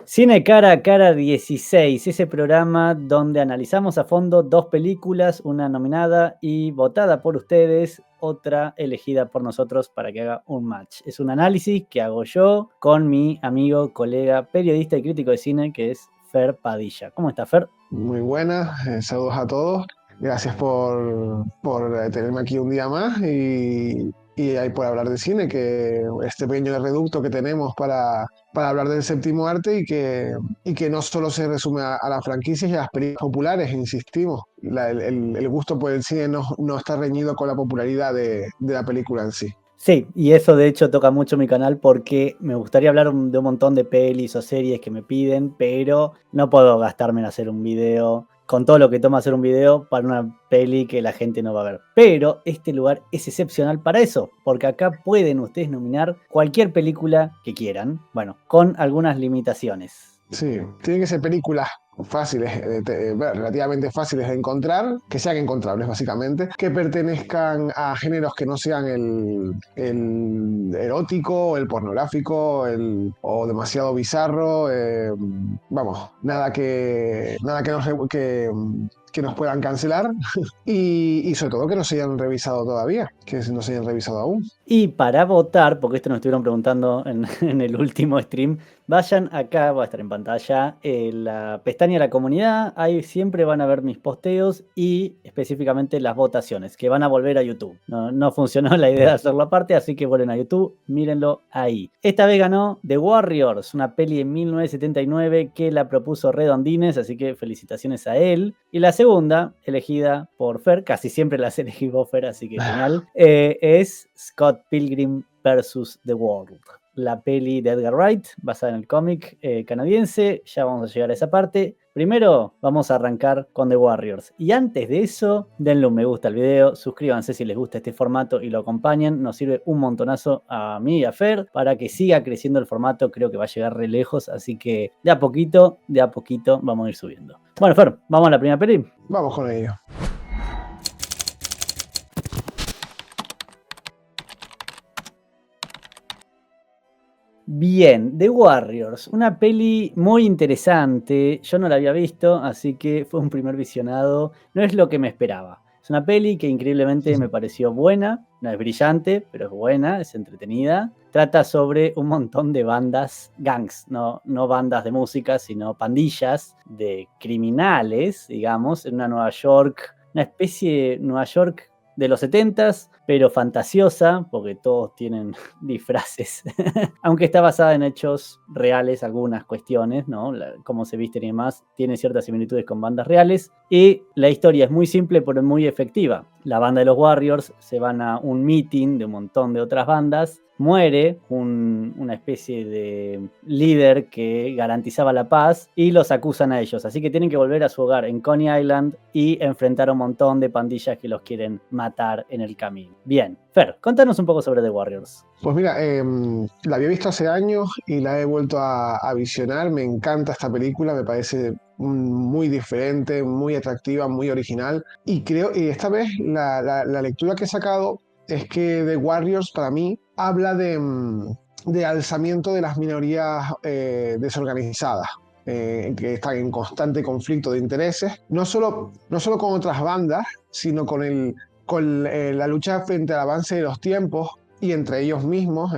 Cine Cara a Cara 16, ese programa donde analizamos a fondo 2 películas, una nominada y votada por ustedes, otra elegida por nosotros para que haga un match. Es un análisis que hago yo con mi amigo, colega, periodista y crítico de cine, que es Fer Padilla. ¿Cómo está, Fer? Muy buenas, saludos a todos. Gracias por tenerme aquí un día más y por hablar de cine, que este pequeño reducto que tenemos para hablar del séptimo arte y que no solo se resume a las franquicias y a las películas populares, insistimos. El gusto por el cine no está reñido con la popularidad de la película en sí. Sí, y eso de hecho toca mucho mi canal porque me gustaría hablar de un montón de pelis o series que me piden, pero no puedo gastarme en hacer un video con todo lo que toma hacer un video para una peli que la gente no va a ver. Pero este lugar es excepcional para eso, porque acá pueden ustedes nominar cualquier película que quieran, bueno, con algunas limitaciones. Sí, tienen que ser películas fáciles, relativamente fáciles de encontrar, que sean encontrables básicamente, que pertenezcan a géneros que no sean el erótico, el pornográfico, o demasiado bizarro, vamos, que nos puedan cancelar y sobre todo que no se hayan revisado todavía, que no se hayan revisado aún. Y para votar, porque esto nos estuvieron preguntando en, en el último stream, vayan acá, va a estar en pantalla, la pestaña de la comunidad, ahí siempre van a ver mis posteos y específicamente las votaciones, que van a volver a YouTube. No funcionó la idea de hacerlo aparte, así que vuelven a YouTube, mírenlo ahí. Esta vez ganó The Warriors, una peli en 1979 que la propuso Redondines, así que felicitaciones a él. Y la segunda, elegida por Fer, casi siempre las elegí vos, Fer, así que genial, es Scott Pilgrim vs. The World, la peli de Edgar Wright, basada en el cómic canadiense. Ya vamos a llegar a esa parte. Primero vamos a arrancar con The Warriors. Y antes de eso, denle un me gusta al video, suscríbanse si les gusta este formato y lo acompañan. Nos sirve un montonazo a mí y a Fer para que siga creciendo el formato. Creo que va a llegar re lejos, así que de a poquito vamos a ir subiendo. Bueno, Fer, ¿vamos a la primera peli? Vamos con ello. Bien, The Warriors, una peli muy interesante. Yo no la había visto, así que fue un primer visionado. No es lo que me esperaba. Es una peli que increíblemente me pareció buena. No es brillante, pero es buena, es entretenida. Trata sobre un montón de bandas, gangs, no bandas de música, sino pandillas de criminales, digamos, en una Nueva York, una especie de Nueva York de los 70s, pero fantasiosa, porque todos tienen disfraces. Aunque está basada en hechos reales, algunas cuestiones, ¿no? Cómo se visten y demás, tiene ciertas similitudes con bandas reales. Y la historia es muy simple, pero muy efectiva. La banda de los Warriors se van a un meeting de un montón de otras bandas. Muere una especie de líder que garantizaba la paz y los acusan a ellos. Así que tienen que volver a su hogar en Coney Island y enfrentar a un montón de pandillas que los quieren matar en el camino. Bien, Fer, contanos un poco sobre The Warriors. Pues mira, la había visto hace años y la he vuelto a visionar. Me encanta esta película, me parece muy diferente, muy atractiva, muy original. Y esta vez la lectura que he sacado es que The Warriors para mí habla de alzamiento de las minorías desorganizadas. Que están en constante conflicto de intereses, no solo con otras bandas, sino con la lucha frente al avance de los tiempos y entre ellos mismos,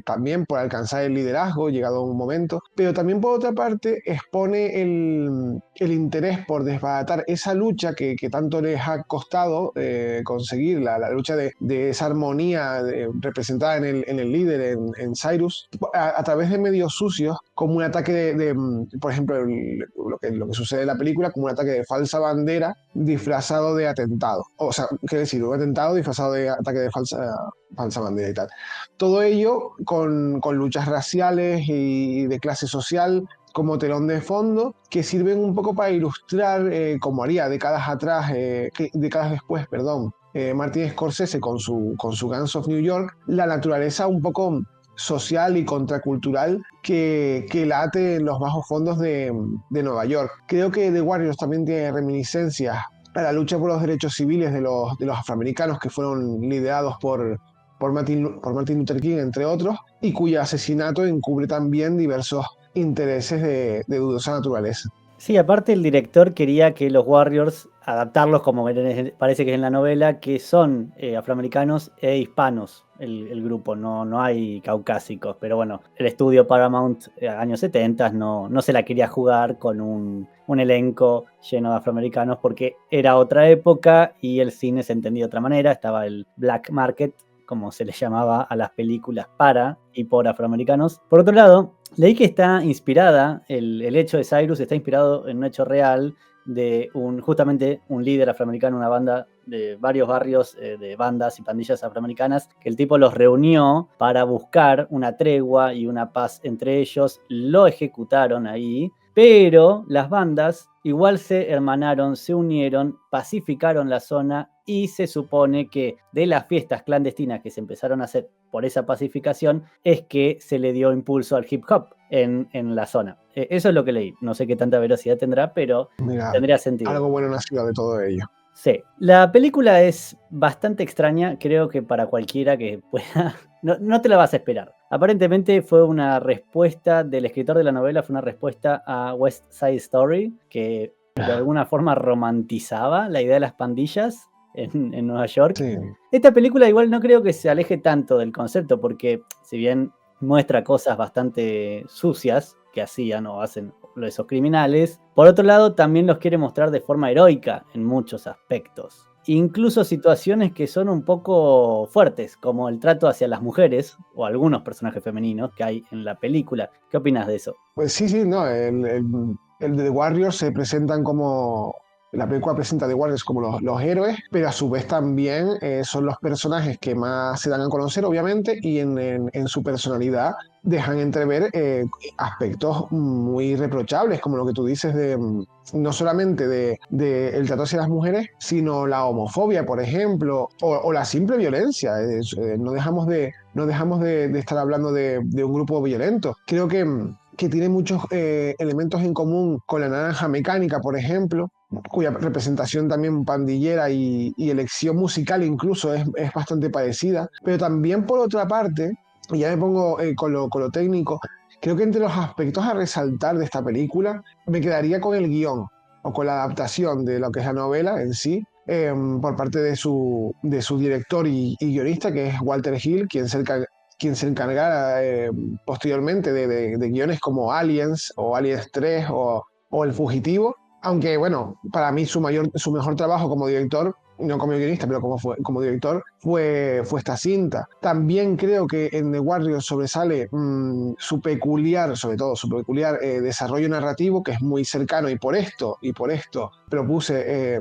también por alcanzar el liderazgo, llegado un momento, pero también por otra parte expone el interés por desbaratar esa lucha que tanto les ha costado conseguir, la lucha de esa armonía representada en el líder, en Cyrus, a través de medios sucios, como un ataque por ejemplo, lo que sucede en la película, como un ataque de falsa bandera disfrazado de atentado. O sea, quiero decir, un atentado disfrazado de ataque de falsa bandera y tal. Todo ello con luchas raciales y de clase social como telón de fondo, que sirven un poco para ilustrar, como haría décadas después, perdón, Martin Scorsese con su Gangs of New York, la naturaleza un poco social y contracultural que late en los bajos fondos de Nueva York. Creo que The Warriors también tiene reminiscencias a la lucha por los derechos civiles de los afroamericanos que fueron liderados por Martin Luther King, entre otros, y cuyo asesinato encubre también diversos intereses de dudosa naturaleza. Sí, aparte el director quería que los Warriors, adaptarlos como parece que es en la novela, que son afroamericanos e hispanos el grupo, no hay caucásicos, pero bueno, el estudio Paramount años 70 no se la quería jugar con un elenco lleno de afroamericanos porque era otra época y el cine se entendía de otra manera, estaba el black market, como se le llamaba a las películas para y por afroamericanos. Por otro lado, leí que está inspirada, el hecho de Cyrus está inspirado en un hecho real de justamente un líder afroamericano, una banda de varios barrios de bandas y pandillas afroamericanas, que el tipo los reunió para buscar una tregua y una paz entre ellos, lo ejecutaron ahí, pero las bandas igual se hermanaron, se unieron, pacificaron la zona y se supone que de las fiestas clandestinas que se empezaron a hacer por esa pacificación es que se le dio impulso al hip hop en la zona. Eso es lo que leí. No sé qué tanta veracidad tendrá, pero Mira, tendría sentido. algo bueno nació de todo ello. Sí, la película es bastante extraña, creo que para cualquiera que pueda, no te la vas a esperar. Aparentemente fue una respuesta del escritor de la novela, fue una respuesta a West Side Story, que de alguna forma romantizaba la idea de las pandillas en Nueva York. Sí, Esta película igual no creo que se aleje tanto del concepto, porque si bien muestra cosas bastante sucias que hacían o hacen esos criminales, por otro lado también los quiere mostrar de forma heroica en muchos aspectos. Incluso situaciones que son un poco fuertes, como el trato hacia las mujeres o algunos personajes femeninos que hay en la película. ¿Qué opinas de eso? pues sí, sí, no, el de The Warriors se presentan como, la película presenta a The Warriors como los héroes, pero a su vez también son los personajes que más se dan a conocer, obviamente, y en su personalidad dejan entrever aspectos muy reprochables, como lo que tú dices no solamente de el trato hacia las mujeres, sino la homofobia, por ejemplo, o la simple violencia. No dejamos de estar hablando de un grupo violento. Creo que tiene muchos elementos en común con la naranja mecánica, por ejemplo, cuya representación también pandillera y elección musical incluso es bastante parecida. Pero también por otra parte, y ya me pongo con lo técnico, creo que entre los aspectos a resaltar de esta película me quedaría con el guión o con la adaptación de lo que es la novela en sí, por parte de su director y guionista, que es Walter Hill, quien se encargara posteriormente de guiones como Aliens o Aliens 3 o El Fugitivo. Aunque, bueno, para mí su mejor trabajo como director, no como guionista, pero como director, fue esta cinta. También creo que en The Warriors sobresale su peculiar, sobre todo su peculiar desarrollo narrativo, que es muy cercano, y por esto propuse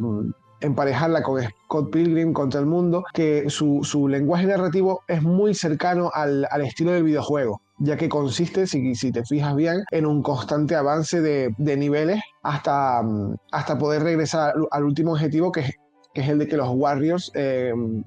emparejarla con Scott Pilgrim contra el mundo, que su lenguaje narrativo es muy cercano al estilo del videojuego, ya que consiste, si te fijas bien, en un constante avance de niveles hasta poder regresar al último objetivo, que es el de que los Warriors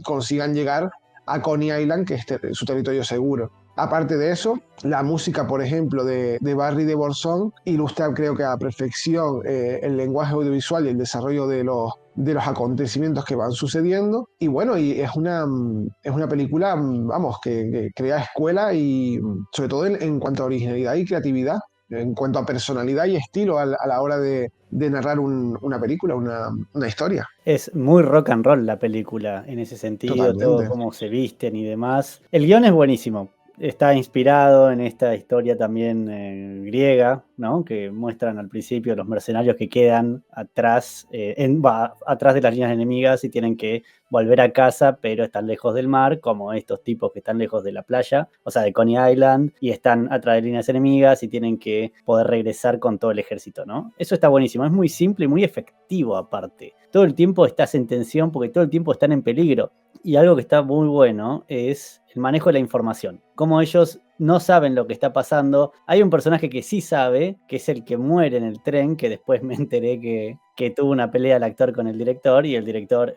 consigan llegar a Coney Island, que es su territorio seguro. Aparte de eso, la música, por ejemplo, de Barry de Borsón ilustra, creo que a perfección, el lenguaje audiovisual y el desarrollo de los acontecimientos que van sucediendo. Y bueno, y es una película, vamos, que crea escuela y sobre todo en cuanto a originalidad y creatividad, en cuanto a personalidad y estilo a la hora de narrar una película, una historia. Es muy rock and roll la película en ese sentido, todo Totalmente. cómo se visten y demás. El guión es buenísimo. Está inspirado en esta historia también griega, ¿no? Que muestran al principio los mercenarios que quedan atrás, atrás de las líneas enemigas y tienen que volver a casa, pero están lejos del mar, como estos tipos que están lejos de la playa, o sea, de Coney Island, y están atrás de líneas enemigas y tienen que poder regresar con todo el ejército, ¿no? Eso está buenísimo, es muy simple y muy efectivo aparte. Todo el tiempo estás en tensión porque todo el tiempo están en peligro. Y algo que está muy bueno es el manejo de la información. Como ellos no saben lo que está pasando. Hay un personaje que sí sabe, que es el que muere en el tren, que después me enteré que tuvo una pelea el actor con el director y el director,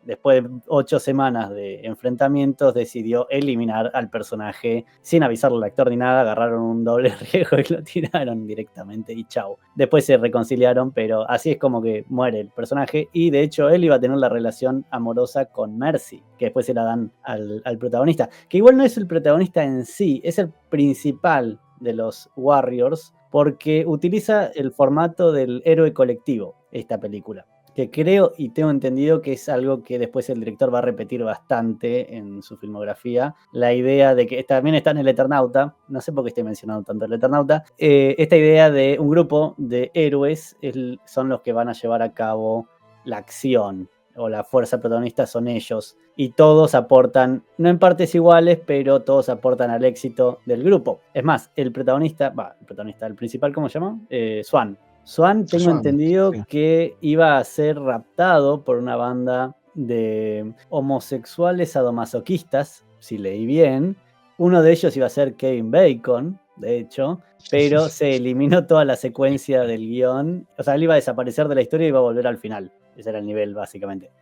después de 8 semanas de enfrentamientos, decidió eliminar al personaje sin avisarle al actor ni nada. Agarraron un doble riesgo y lo tiraron directamente y chau. Después se reconciliaron, pero así es como que muere el personaje y de hecho él iba a tener la relación amorosa con Mercy, que después se la dan al protagonista, que igual no es el protagonista en sí, es el principal de los Warriors, porque utiliza el formato del héroe colectivo, esta película, que creo y tengo entendido que es algo que después el director va a repetir bastante en su filmografía, la idea de que también está en El Eternauta, no sé por qué estoy mencionando tanto El Eternauta, esta idea de un grupo de héroes son los que van a llevar a cabo la acción, o la fuerza protagonista son ellos, y todos aportan, no en partes iguales, pero todos aportan al éxito del grupo. Es más, el principal, ¿cómo se llama? Swan. Swan, tengo Swan, entendido sí. que iba a ser raptado por una banda de homosexuales sadomasoquistas, si leí bien. Uno de ellos iba a ser Kevin Bacon, de hecho, pero se eliminó toda la secuencia del guión. O sea, él iba a desaparecer de la historia y iba a volver al final. Ese era el nivel, básicamente.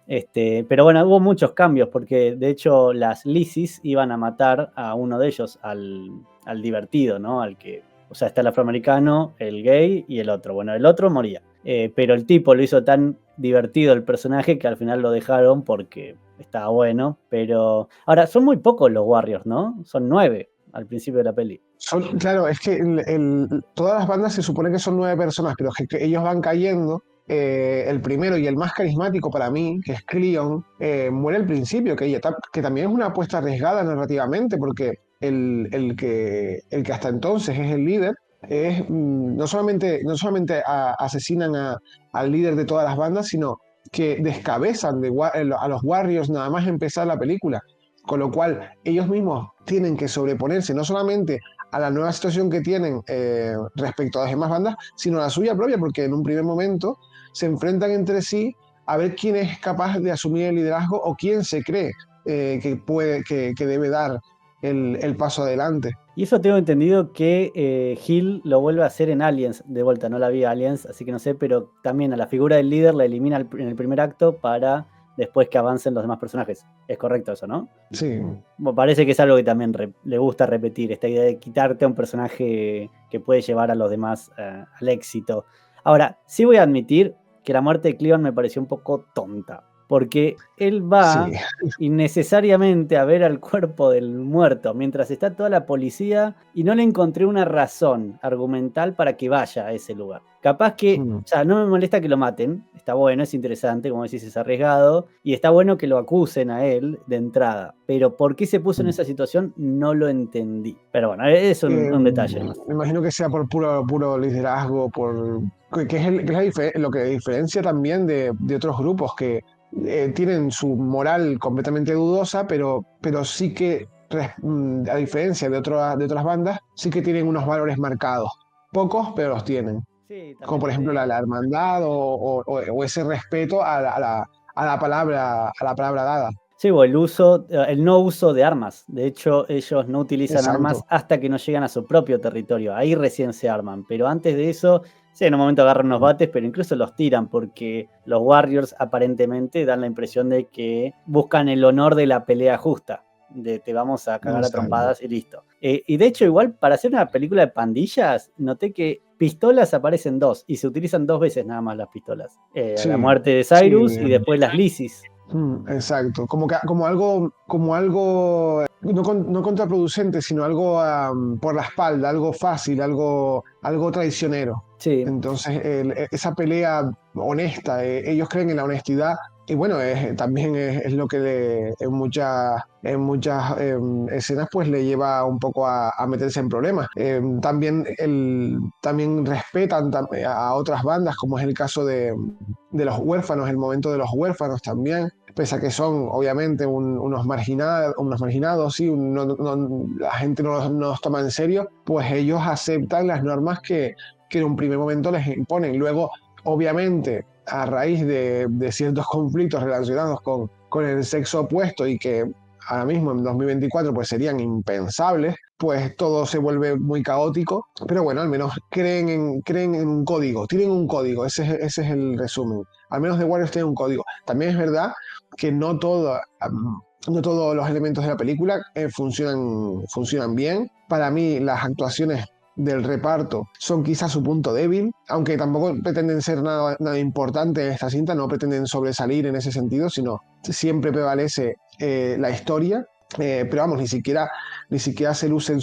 Pero bueno, hubo muchos cambios, porque de hecho las Lisis iban a matar a uno de ellos, al divertido, ¿no? Al que, o sea, está el afroamericano, el gay y el otro. Bueno, el otro moría. Pero el tipo lo hizo tan divertido el personaje que al final lo dejaron porque estaba bueno. Pero ahora, son muy pocos los Warriors, ¿no? Son 9 al principio de la peli. Claro, es que todas las bandas se supone que son 9 personas, pero es que ellos van cayendo. El primero y el más carismático para mí, que es Cleon, muere al principio, que también es una apuesta arriesgada narrativamente, porque el que hasta entonces es el líder, no solamente asesinan al líder de todas las bandas, sino que descabezan a los Warriors nada más empezar la película. Con lo cual, ellos mismos tienen que sobreponerse no solamente a la nueva situación que tienen respecto a las demás bandas, sino a la suya propia, porque en un primer momento se enfrentan entre sí a ver quién es capaz de asumir el liderazgo o quién se cree que debe dar el paso adelante. Y eso tengo entendido que Hill lo vuelve a hacer en Aliens, de vuelta, no la vi Aliens, así que no sé, pero también a la figura del líder la elimina en el primer acto para después que avancen los demás personajes. Es correcto eso, ¿no? Sí. Bueno, parece que es algo que también le gusta repetir, esta idea de quitarte a un personaje que puede llevar a los demás al éxito. Ahora, sí voy a admitir que la muerte de Cleon me pareció un poco tonta, porque él va Sí. innecesariamente a ver al cuerpo del muerto mientras está toda la policía y no le encontré una razón argumental para que vaya a ese lugar. Capaz que, o sea, no me molesta que lo maten, está bueno, es interesante, como decís, es arriesgado, y está bueno que lo acusen a él de entrada, pero por qué se puso en esa situación no lo entendí. Pero bueno, es un detalle más. Me imagino que sea por puro liderazgo, que es lo que diferencia también de otros grupos que tienen su moral completamente dudosa, pero sí que, a diferencia de otras bandas, sí que tienen unos valores marcados. Pocos, pero los tienen. Sí, Como también por ejemplo la hermandad o ese respeto a la palabra dada. sí, o el no uso de armas. De hecho, ellos no utilizan armas Exacto. hasta que no llegan a su propio territorio. Ahí recién se arman. Pero antes de eso, sí, en un momento agarran unos bates, pero incluso los tiran porque los Warriors aparentemente dan la impresión de que buscan el honor de la pelea justa. De te vamos a cagar a Exacto. trompadas y listo. Y de hecho, igual, para hacer una película de pandillas, noté que pistolas aparecen 2 y se utilizan 2 veces nada más las pistolas. La Sí, muerte de sí. Cyrus y después las Lysis. Exacto, como algo no contraproducente, sino algo por la espalda, algo fácil, algo traicionero. Sí. Entonces, esa pelea honesta, ellos creen en la honestidad y bueno, también es lo que en muchas escenas pues le lleva un poco a meterse en problemas. También respetan a otras bandas, como es el caso de los huérfanos, el momento de los huérfanos también, pese a que son obviamente unos marginados, sí, la gente no los toma en serio, pues ellos aceptan las normas que en un primer momento les imponen. Luego, obviamente, a raíz de ciertos conflictos relacionados con el sexo opuesto y que ahora mismo en 2024 pues serían impensables, pues todo se vuelve muy caótico, pero bueno, al menos creen en un código, tienen un código, ese es el resumen. Al menos The Warriors tienen un código. También es verdad que no todos los elementos de la película funcionan bien. Para mí, las actuaciones del reparto son quizás su punto débil, aunque tampoco pretenden ser nada importante en esta cinta, no pretenden sobresalir en ese sentido, sino siempre prevalece la historia, pero vamos, ni siquiera se lucen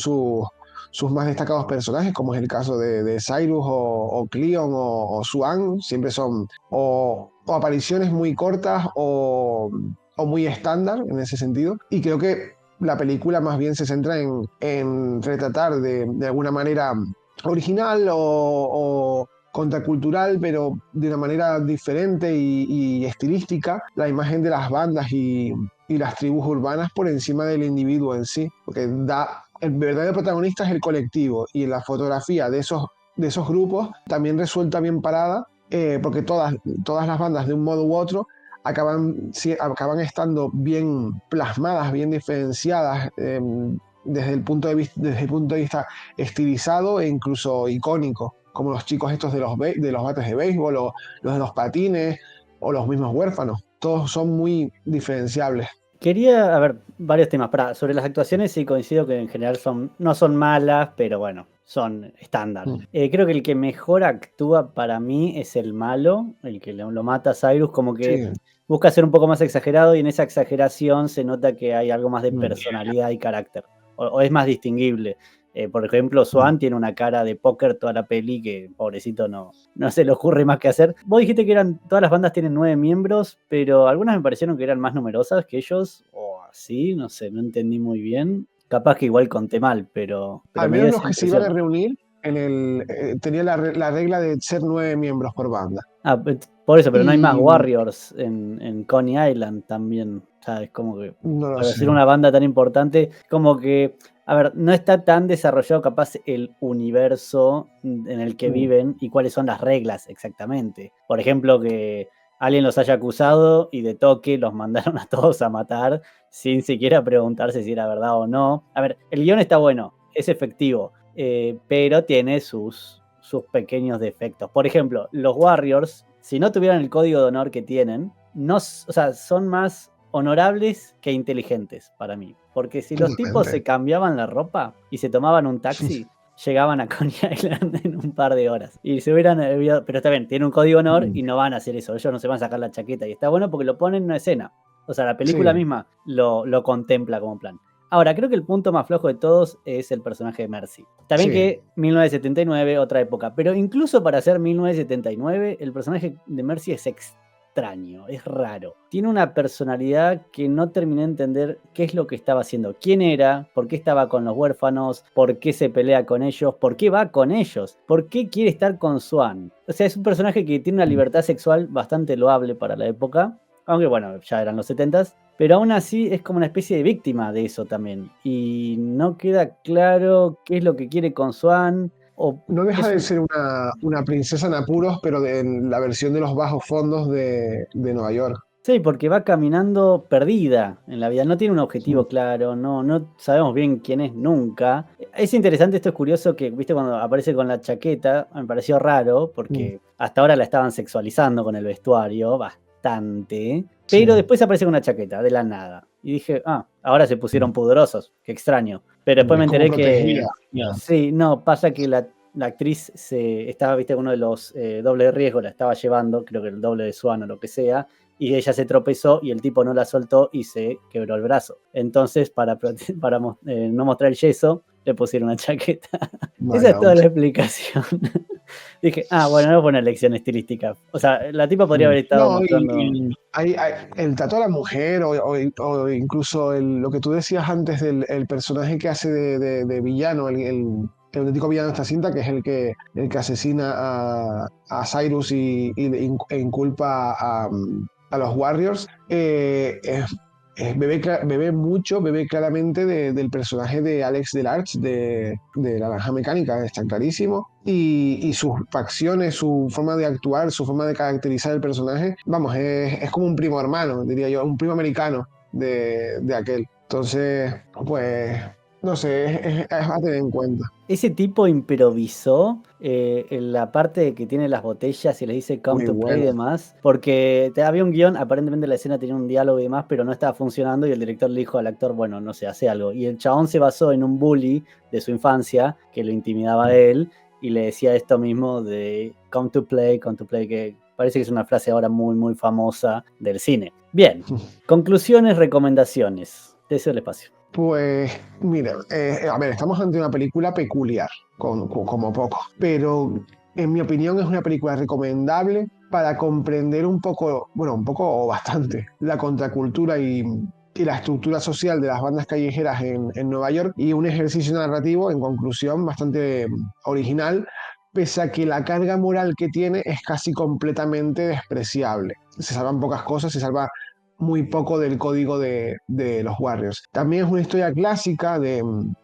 sus más destacados personajes, como es el caso de Cyrus o Cleon o Swan, siempre son o apariciones muy cortas o muy estándar en ese sentido. Y creo que la película más bien se centra en retratar de alguna manera original o contracultural, pero de una manera diferente y estilística, la imagen de las bandas y las tribus urbanas por encima del individuo en sí, porque el verdadero protagonista es el colectivo y la fotografía de esos grupos también resulta bien parada, porque todas las bandas de un modo u otro acaban estando bien plasmadas, bien diferenciadas, desde el punto de vista estilizado e incluso icónico, como los chicos estos de los bates de béisbol o los de los patines o los mismos huérfanos. Todos son muy diferenciables. Quería, a ver, varios temas. Sobre las actuaciones sí coincido que en general no son malas, pero bueno, son estándar. Creo que el que mejor actúa para mí es el malo, el que lo mata a Cyrus, como que Sí. busca ser un poco más exagerado y en esa exageración se nota que hay algo más de personalidad y carácter, o es más distinguible. Por ejemplo, Swan tiene una cara de póker toda la peli que, pobrecito, no se le ocurre más que hacer. Vos dijiste que todas las bandas tienen 9 miembros, pero algunas me parecieron que eran más numerosas que ellos, o así, no sé, no entendí muy bien. Capaz que igual conté mal, pero Al me dio menos los esa que se iban a impresión. reunir tenía la regla de ser 9 miembros por banda. Por eso, pero no hay más Y Warriors en Coney Island también, ¿sabes? Como que no lo para sé. ser una banda tan importante, como que, a ver, no está tan desarrollado capaz el universo en el que viven y cuáles son las reglas exactamente. Por ejemplo, que alguien los haya acusado y de toque los mandaron a todos a matar sin siquiera preguntarse si era verdad o no. A ver, el guión está bueno, es efectivo, pero tiene sus pequeños defectos. Por ejemplo, los Warriors, si no tuvieran el código de honor que tienen, o sea, son más honorables que inteligentes para mí. Porque si los tipos Totalmente. se cambiaban la ropa y se tomaban un taxi, llegaban a Coney Island en un par de horas. Y se hubieran pero está bien, tienen un código de honor y no van a hacer eso. Ellos no se van a sacar la chaqueta. Y está bueno porque lo ponen en una escena. O sea, la película Sí, misma lo contempla como plan. Ahora, creo que el punto más flojo de todos es el personaje de Mercy. También sí. que 1979, otra época. Pero incluso para ser 1979, el personaje de Mercy es extraño, es raro. Tiene una personalidad que no terminé de entender qué es lo que estaba haciendo. ¿Quién era? ¿Por qué estaba con los huérfanos? ¿Por qué se pelea con ellos? ¿Por qué va con ellos? ¿Por qué quiere estar con Swan? O sea, es un personaje que tiene una libertad sexual bastante loable para la época. Aunque bueno, ya eran los 70s. Pero aún así es como una especie de víctima de eso también. Y no queda claro qué es lo que quiere con Swan. O No deja es de un, ser una princesa en apuros, pero en la versión de los bajos fondos de Nueva York. Sí, porque va caminando perdida en la vida, no tiene un objetivo claro, no sabemos bien quién es nunca. Es interesante, esto es curioso que, viste, cuando aparece con la chaqueta, me pareció raro, porque hasta ahora la estaban sexualizando con el vestuario, bastante, pero Sí, después aparece con una chaqueta, de la nada. Y dije, ahora se pusieron pudorosos, qué extraño. Pero después me es como enteré que, protegida. Ya. sí, no, pasa que la actriz estaba, viste, uno de los doble de riesgo, la estaba llevando, creo que el doble de Swan o lo que sea, y ella se tropezó y el tipo no la soltó y se quebró el brazo. Entonces, para no mostrar el yeso, le pusieron una chaqueta. Esa es Vaya, toda hombre. la explicación. Dije, bueno, no fue una elección estilística. O sea, la tipa podría haber estado No, mostrando. el trato a la mujer o incluso lo que tú decías antes del el personaje que hace de villano, el auténtico villano de esta cinta, que es el que asesina a Cyrus e inculpa a los Warriors, bebe claramente del personaje de Alex Delarge de La Naranja Mecánica, está clarísimo. Y sus facciones, su forma de actuar, su forma de caracterizar el personaje, vamos, es como un primo hermano, diría yo, un primo americano de aquel. Entonces, pues, no sé, es a tener en cuenta. Ese tipo improvisó en la parte de que tiene las botellas y le dice come Muy to play y bueno. demás, porque había un guión, aparentemente la escena tenía un diálogo y demás, pero no estaba funcionando y el director le dijo al actor, bueno, no sé, hace algo. Y el chabón se basó en un bully de su infancia que lo intimidaba a él y le decía esto mismo de come to play, que parece que es una frase ahora muy, muy famosa del cine. Bien, conclusiones, recomendaciones. Te deseo el espacio. Pues mira, a ver, estamos ante una película peculiar, como poco, pero en mi opinión es una película recomendable para comprender un poco, bueno, un poco o bastante, la contracultura y la estructura social de las bandas callejeras en Nueva York, y un ejercicio narrativo, en conclusión, bastante original, pese a que la carga moral que tiene es casi completamente despreciable. Se salvan pocas cosas, se salva muy poco del código de los Warriors. También es una historia clásica de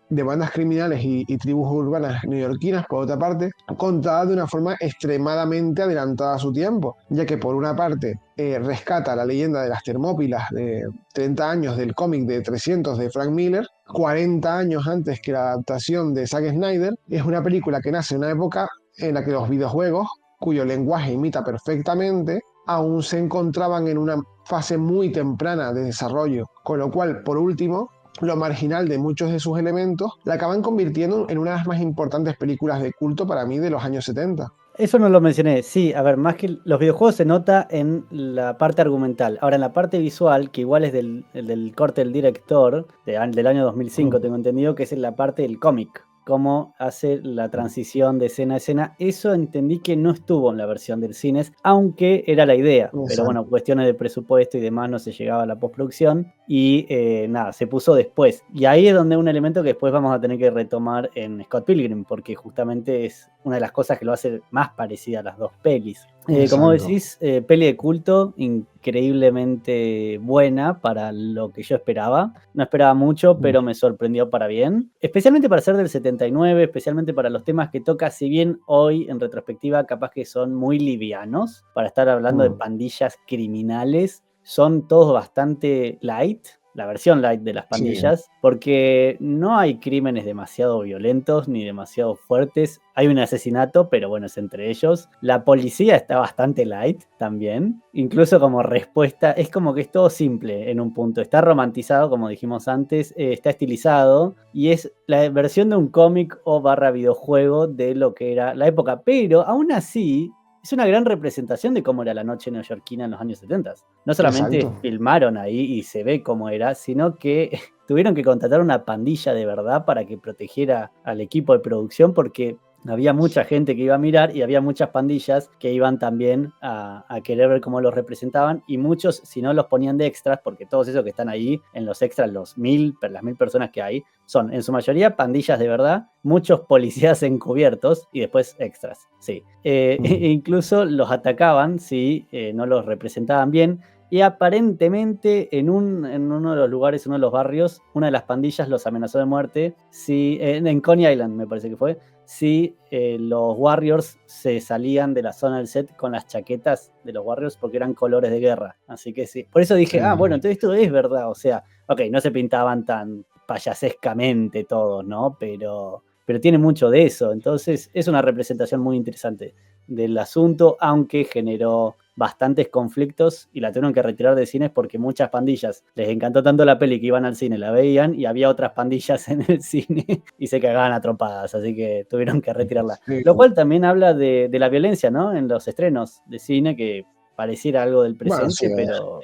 bandas criminales y tribus urbanas neoyorquinas, por otra parte, contada de una forma extremadamente adelantada a su tiempo, ya que por una parte rescata la leyenda de las Termópilas de 30 años del cómic de 300 de Frank Miller, 40 años antes que la adaptación de Zack Snyder. Es una película que nace en una época en la que los videojuegos, cuyo lenguaje imita perfectamente, aún se encontraban en una fase muy temprana de desarrollo, con lo cual, por último, lo marginal de muchos de sus elementos la acaban convirtiendo en una de las más importantes películas de culto para mí de los años 70. Eso no lo mencioné. Sí, a ver, más que los videojuegos se nota en la parte argumental. Ahora, en la parte visual, que igual es del corte del director, del año 2005, tengo entendido, que es en la parte del cómic. Cómo hace la transición de escena a escena. Eso entendí que no estuvo en la versión del cines, aunque era la idea. Pero Exacto. bueno, cuestiones de presupuesto y demás no se llegaba a la postproducción. Y nada, se puso después. Y ahí es donde un elemento que después vamos a tener que retomar en Scott Pilgrim, porque justamente es una de las cosas que lo hace más parecida a las dos pelis. Como Exacto. decís, peli de culto, increíblemente buena para lo que yo esperaba. No esperaba mucho, pero me sorprendió para bien. Especialmente para ser del 79, especialmente para los temas que toca, si bien hoy en retrospectiva capaz que son muy livianos, para estar hablando de pandillas criminales, son todos bastante light. La versión light de las Sí, pandillas, porque no hay crímenes demasiado violentos ni demasiado fuertes. Hay un asesinato, pero bueno, es entre ellos. La policía está bastante light también. Incluso como respuesta, es como que es todo simple en un punto. Está romantizado, como dijimos antes, está estilizado y es la versión de un cómic o barra videojuego de lo que era la época. Pero aún así, es una gran representación de cómo era la noche neoyorquina en los años 70. No solamente exacto. filmaron ahí y se ve cómo era, sino que tuvieron que contratar una pandilla de verdad para que protegiera al equipo de producción, porque había mucha gente que iba a mirar y había muchas pandillas que iban también a querer ver cómo los representaban, y muchos, si no, los ponían de extras, porque todos esos que están ahí en los extras, las 1000 personas que hay, son en su mayoría pandillas de verdad, muchos policías encubiertos y después extras, sí. Incluso los atacaban si no los representaban bien. Y aparentemente en uno de los lugares, uno de los barrios, una de las pandillas los amenazó de muerte si, en Coney Island me parece que fue, si los Warriors se salían de la zona del set con las chaquetas de los Warriors, porque eran colores de guerra. Así que sí. Por eso dije, Sí. bueno, entonces esto es verdad. O sea, ok, no se pintaban tan payasescamente todos, ¿no? Pero tiene mucho de eso. Entonces es una representación muy interesante del asunto, aunque generó bastantes conflictos y la tuvieron que retirar de cines porque muchas pandillas les encantó tanto la peli que iban al cine, la veían, y había otras pandillas en el cine y se cagaban a trompadas, así que tuvieron que retirarla. Sí. Lo cual también habla de la violencia, ¿no? En los estrenos de cine, que pareciera algo del Bueno, sí, presente, pero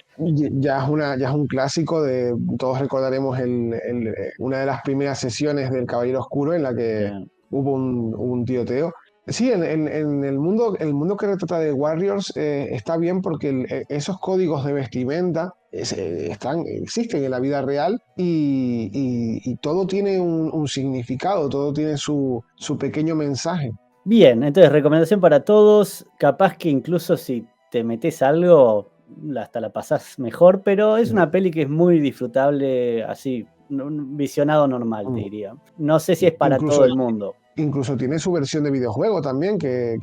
ya es un clásico de, todos recordaremos una de las primeras sesiones del Caballero Oscuro en la que hubo un tiroteo. Sí, en el mundo que retrata de Warriors está bien porque esos códigos de vestimenta existen en la vida real, y todo tiene un significado, todo tiene su pequeño mensaje. bien. Entonces, recomendación para todos. Capaz que incluso si te metes algo, hasta la pasás mejor, pero es una peli que es muy disfrutable, así, un visionado normal, te Mm. diría. No sé si es para Incluso todo el mundo. Incluso tiene su versión de videojuego también, que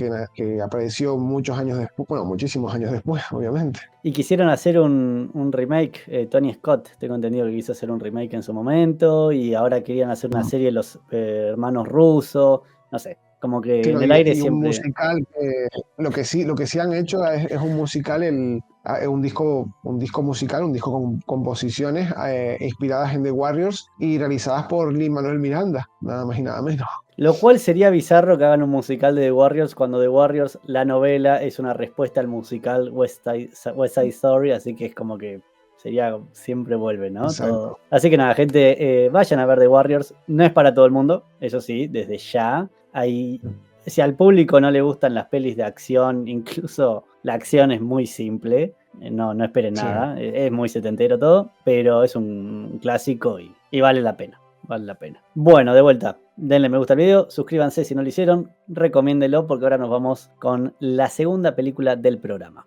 apareció muchos años después, bueno, muchísimos años después, obviamente. Y quisieron hacer un remake, Tony Scott, tengo entendido que quiso hacer un remake en su momento, y ahora querían hacer una serie de los hermanos rusos, no sé, como que Sí, en no, el aire y un siempre. musical, lo que sí han hecho es un musical, un disco musical, un disco con composiciones inspiradas en The Warriors y realizadas por Lin-Manuel Miranda, nada más y nada menos. Lo cual sería bizarro que hagan un musical de The Warriors cuando The Warriors, la novela, es una respuesta al musical West Side Story, así que es como que siempre vuelve, ¿no? Exacto. Todo. Así que nada, gente, vayan a ver The Warriors. No es para todo el mundo, eso sí, desde ya. Si al público no le gustan las pelis de acción, incluso la acción es muy simple. No esperen Sí. nada, es muy setentero todo, pero es un clásico y vale la pena. Vale la pena. Bueno, de vuelta, denle me gusta al video, suscríbanse si no lo hicieron, recomiéndenlo porque ahora nos vamos con la segunda película del programa.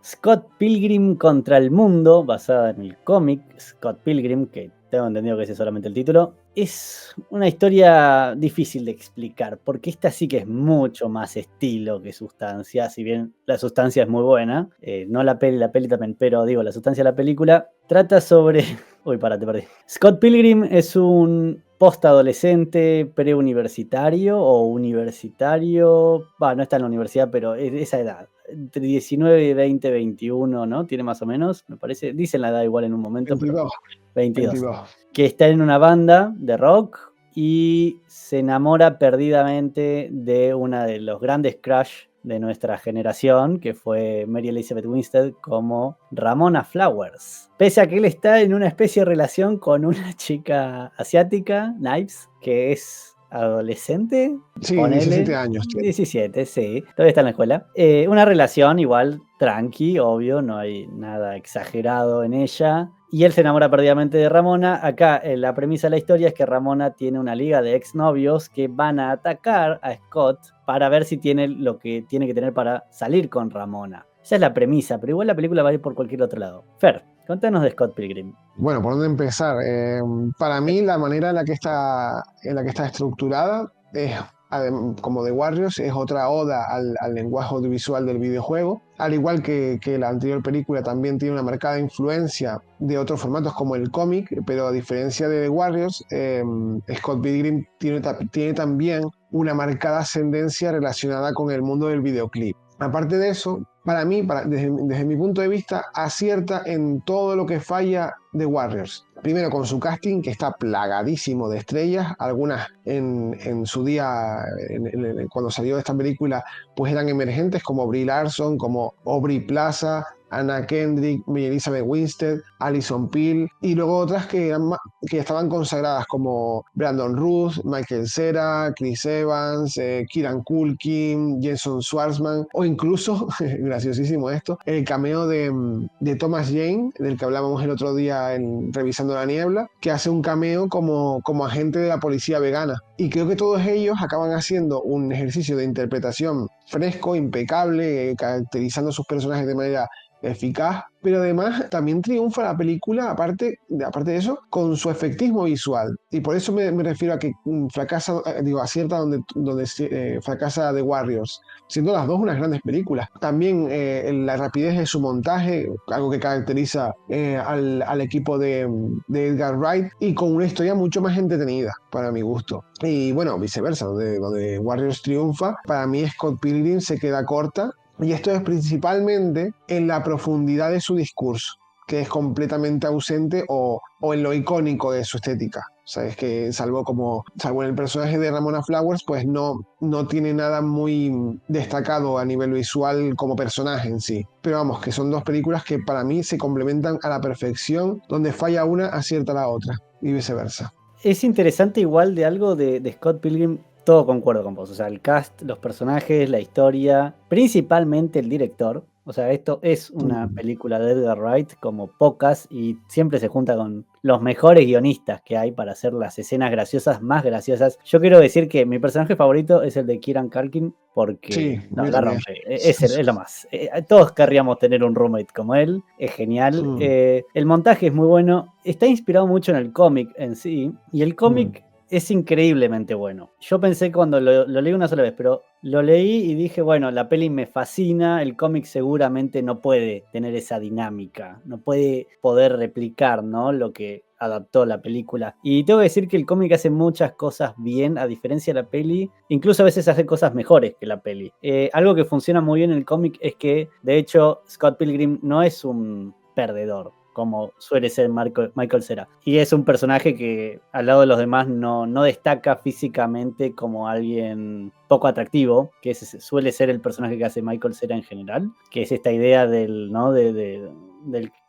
Scott Pilgrim contra el mundo, basada en el cómic Scott Pilgrim, que tengo entendido que ese es solamente el título. Es una historia difícil de explicar, porque esta sí que es mucho más estilo que sustancia, si bien la sustancia es muy buena, no la peli también, pero digo, la sustancia de la película trata sobre... Uy, pará, te perdí. Scott Pilgrim es un postadolescente preuniversitario o universitario, no está en la universidad, pero es de esa edad. Entre 19, 20, 21, ¿no? Tiene más o menos, me parece. Dicen la edad igual en un momento, 22. pero 22. 22. Que está en una banda de rock y se enamora perdidamente de una de los grandes crush de nuestra generación, que fue Mary Elizabeth Winstead como Ramona Flowers. Pese a que él está en una especie de relación con una chica asiática, Knives, que es adolescente. Sí, Ponele, 17 años tiene. 17, sí. Todavía está en la escuela. Una relación igual tranqui, obvio, no hay nada exagerado en ella. Y él se enamora perdidamente de Ramona. Acá la premisa de la historia es que Ramona tiene una liga de exnovios que van a atacar a Scott para ver si tiene lo que tiene que tener para salir con Ramona. Esa es la premisa, pero igual la película va a ir por cualquier otro lado. Fer, contanos de Scott Pilgrim. Bueno, ¿por dónde empezar? Para mí, la manera en la que está estructurada es, como The Warriors, es otra oda al lenguaje audiovisual del videojuego. Al igual que la anterior película, también tiene una marcada influencia de otros formatos como el cómic, pero a diferencia de The Warriors, Scott Pilgrim tiene también una marcada ascendencia relacionada con el mundo del videoclip. Aparte de eso, para mí, desde mi punto de vista, acierta en todo lo que falla de Warriors. Primero con su casting, que está plagadísimo de estrellas, algunas en su día, cuando salió esta película, pues eran emergentes como Brie Larson, como Aubrey Plaza, Anna Kendrick, Mary Elizabeth Winstead, Alison Peel, y luego otras que estaban consagradas como Brandon Routh, Michael Cera, Chris Evans, Kieran Culkin, Jason Schwartzman, o incluso, graciosísimo esto, el cameo de Thomas Jane, del que hablábamos el otro día en Revisando la Niebla, que hace un cameo como agente de la policía vegana. Y creo que todos ellos acaban haciendo un ejercicio de interpretación fresco, impecable, caracterizando a sus personajes de manera eficaz, pero además también triunfa la película, aparte de eso, con su efectismo visual. Y por eso me refiero a que fracasa, acierta donde fracasa The Warriors, siendo las dos unas grandes películas. También la rapidez de su montaje, algo que caracteriza al equipo de Edgar Wright, y con una historia mucho más entretenida, para mi gusto. Y bueno, viceversa, donde Warriors triunfa, para mí Scott Pilgrim se queda corta. Y esto es principalmente en la profundidad de su discurso, que es completamente ausente o en lo icónico de su estética. Sabes que salvo en el personaje de Ramona Flowers, pues no tiene nada muy destacado a nivel visual como personaje en sí. Pero vamos, que son dos películas que para mí se complementan a la perfección, donde falla una, acierta la otra, y viceversa. Es interesante igual de algo de Scott Pilgrim, todo concuerdo con vos, o sea, el cast, los personajes, la historia, principalmente el director. O sea, esto es una película de Edgar Wright como pocas y siempre se junta con los mejores guionistas que hay para hacer las escenas graciosas más graciosas. Yo quiero decir que mi personaje favorito es el de Kieran Culkin porque Sí, la rompe, es lo más. Todos querríamos tener un roommate como él, es genial. El montaje es muy bueno, está inspirado mucho en el cómic en sí y el cómic es increíblemente bueno. Yo pensé cuando lo leí una sola vez, pero lo leí y dije, bueno, la peli me fascina, el cómic seguramente no puede tener esa dinámica, no puede poder replicar, ¿no?, lo que adaptó la película. Y tengo que decir que el cómic hace muchas cosas bien, a diferencia de la peli, incluso a veces hace cosas mejores que la peli. Algo que funciona muy bien en el cómic es que, de hecho, Scott Pilgrim no es un perdedor como suele ser Michael Cera. Y es un personaje que al lado de los demás no destaca físicamente como alguien poco atractivo, que suele ser el personaje que hace Michael Cera en general, que es esta idea del, ¿no? del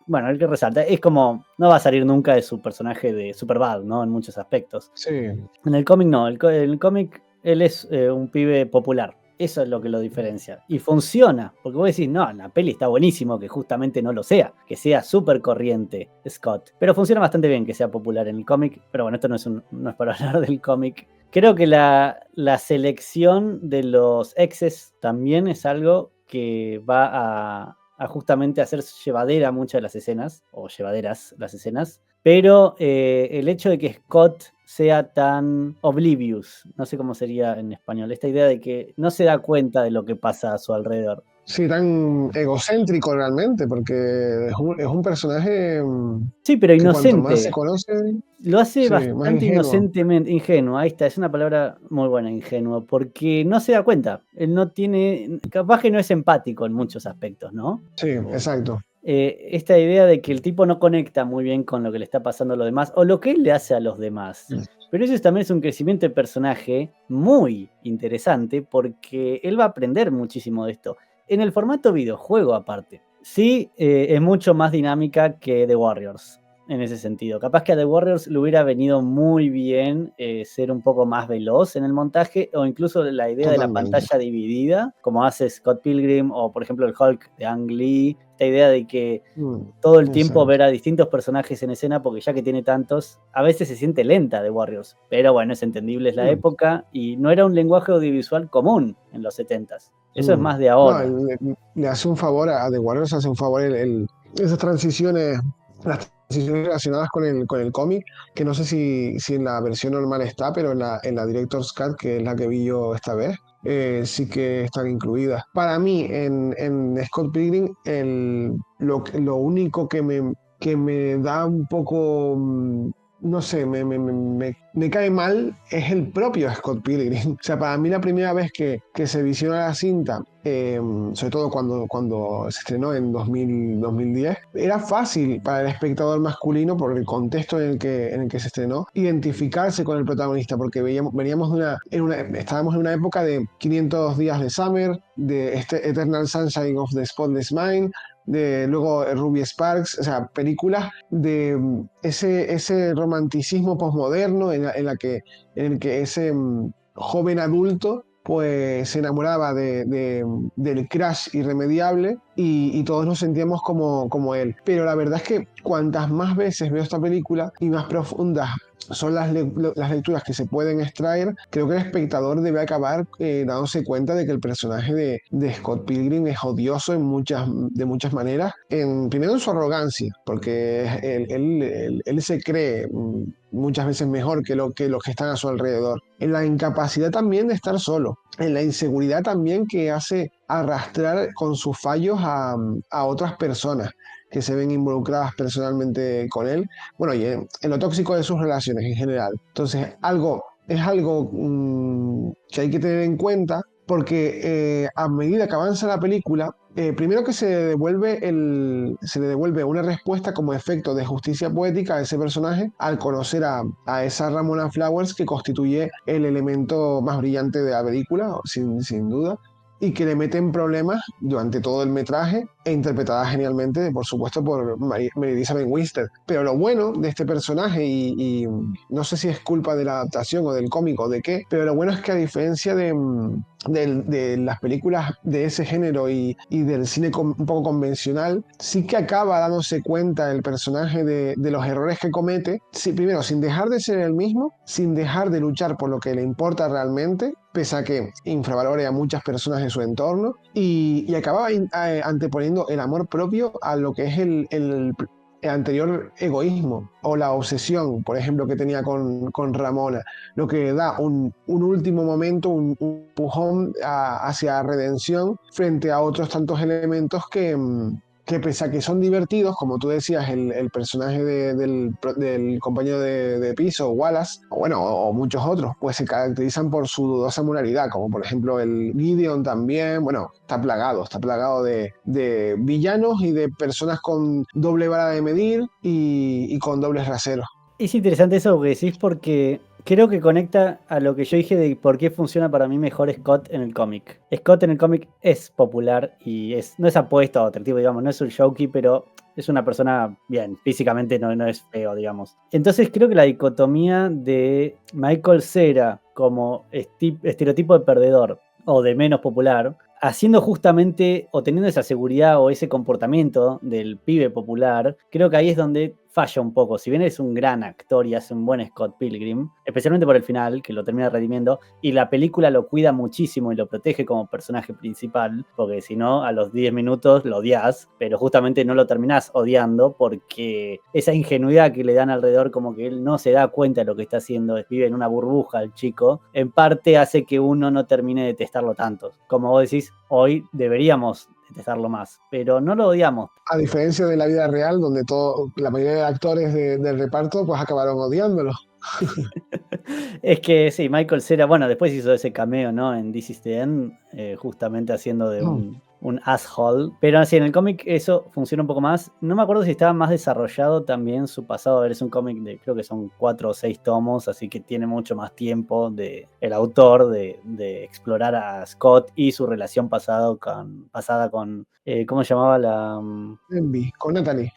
bueno, el que resalta, es como, no va a salir nunca de su personaje de Superbad, ¿no? En muchos aspectos. Sí. En el cómic no, en el cómic él es un pibe popular. Eso es lo que lo diferencia. Y funciona, porque vos decís, no, en la peli está buenísimo que justamente no lo sea, que sea súper corriente Scott. Pero funciona bastante bien que sea popular en el cómic. Pero bueno, esto no es para hablar del cómic. Creo que la selección de los exes también es algo que va a justamente hacer llevadera muchas de las escenas, o llevaderas las escenas. Pero el hecho de que Scott sea tan oblivious, no sé cómo sería en español, esta idea de que no se da cuenta de lo que pasa a su alrededor. Sí, tan egocéntrico realmente, porque es un personaje Sí, pero que cuanto más se inocente. conoce, Lo hace sí, más bastante ingenuo. inocentemente, ingenuo, ahí está, es una palabra muy buena, ingenuo, porque no se da cuenta, él no tiene, capaz que no es empático en muchos aspectos, ¿no? Sí, exacto. Esta idea de que el tipo no conecta muy bien con lo que le está pasando a los demás o lo que él le hace a los demás. Pero eso también es un crecimiento de personaje muy interesante porque él va a aprender muchísimo de esto. En el formato videojuego aparte. Sí, es mucho más dinámica que The Warriors en ese sentido. Capaz que a The Warriors le hubiera venido muy bien ser un poco más veloz en el montaje o incluso la idea de la Totalmente. pantalla dividida, como hace Scott Pilgrim o por ejemplo el Hulk de Ang Lee. Esta idea de que todo el tiempo Exacto. ver a distintos personajes en escena, porque ya que tiene tantos, a veces se siente lenta The Warriors. Pero bueno, es entendible, es la época y no era un lenguaje audiovisual común en los 70s. Eso es más de No, ahora. le hace un favor a The Warriors, hace un favor esas transiciones, las transiciones relacionadas con el cómic, que no sé si en la versión normal está, pero en la Director's Cut, que es la que vi yo esta vez, sí que están incluidas. Para mí, en Scott Pilgrim, lo único que me da un poco no sé, me cae mal es el propio Scott Pilgrim. O sea, para mí la primera vez que se visiona la cinta, sobre todo cuando se estrenó en 2010, era fácil para el espectador masculino, por el contexto en el que se estrenó, identificarse con el protagonista, porque veníamos estábamos en una época de 500 días de Summer, de este Eternal Sunshine of the Spotless Mind, de luego Ruby Sparks, o sea, películas de ese romanticismo posmoderno en el que ese joven adulto pues se enamoraba del crush irremediable y todos nos sentíamos como él. Pero la verdad es que cuantas más veces veo esta película y más profundas son las lecturas que se pueden extraer, creo que el espectador debe acabar dándose cuenta de que el personaje de Scott Pilgrim es odioso de muchas maneras. Primero en su arrogancia, porque él se cree muchas veces mejor que los que están a su alrededor. En la incapacidad también de estar solo, en la inseguridad también que hace arrastrar con sus fallos a otras personas que se ven involucradas personalmente con él, bueno, y en lo tóxico de sus relaciones en general. Entonces, es algo que hay que tener en cuenta porque a medida que avanza la película, primero que se le devuelve una respuesta como efecto de justicia poética a ese personaje al conocer a esa Ramona Flowers que constituye el elemento más brillante de la película, sin duda, y que le meten problemas durante todo el metraje e interpretada genialmente, por supuesto, por Mary Elizabeth Winstead. Pero lo bueno de este personaje, y no sé si es culpa de la adaptación o del cómic o de qué, pero lo bueno es que a diferencia de las películas de ese género y del cine un poco convencional, sí que acaba dándose cuenta el personaje de los errores que comete, sí, primero, sin dejar de ser el mismo, sin dejar de luchar por lo que le importa realmente, pese a que infravalore a muchas personas en su entorno, y acababa anteponiendo el amor propio a lo que es el anterior egoísmo o la obsesión, por ejemplo, que tenía con Ramona, lo que da un último momento, un empujón hacia redención frente a otros tantos elementos que pese a que son divertidos, como tú decías, el personaje del compañero de piso, Wallace, o bueno, o muchos otros, pues se caracterizan por su dudosa moralidad, como por ejemplo el Gideon también, bueno, está plagado de villanos y de personas con doble vara de medir y con dobles raseros. Es interesante eso que decís porque creo que conecta a lo que yo dije de por qué funciona para mí mejor Scott en el cómic. Scott en el cómic es popular y no es apuesto a otro tipo, digamos, no es un jokey, pero es una persona bien, físicamente no es feo, digamos. Entonces creo que la dicotomía de Michael Cera como estereotipo de perdedor o de menos popular, haciendo justamente o teniendo esa seguridad o ese comportamiento del pibe popular, creo que ahí es donde falla un poco. Si bien es un gran actor y hace un buen Scott Pilgrim, especialmente por el final, que lo termina redimiendo, y la película lo cuida muchísimo y lo protege como personaje principal, porque si no, a los 10 minutos lo odias, pero justamente no lo terminás odiando porque esa ingenuidad que le dan alrededor, como que él no se da cuenta de lo que está haciendo, vive en una burbuja el chico, en parte hace que uno no termine de detestarlo tanto. Como vos decís, hoy deberíamos detestarlo más, pero no lo odiamos. A diferencia de la vida real, donde la mayoría de actores del reparto pues acabaron odiándolo. Es que sí, Michael Cera, bueno, después hizo ese cameo, ¿no? En This Is the End, justamente haciendo de un asshole. Pero así, en el cómic eso funciona un poco más. No me acuerdo si estaba más desarrollado también su pasado. A ver, es un cómic de, creo que son 4 o 6 tomos, así que tiene mucho más tiempo el autor de explorar a Scott y su relación pasada con ¿cómo se llamaba la...? Envy, con Natalie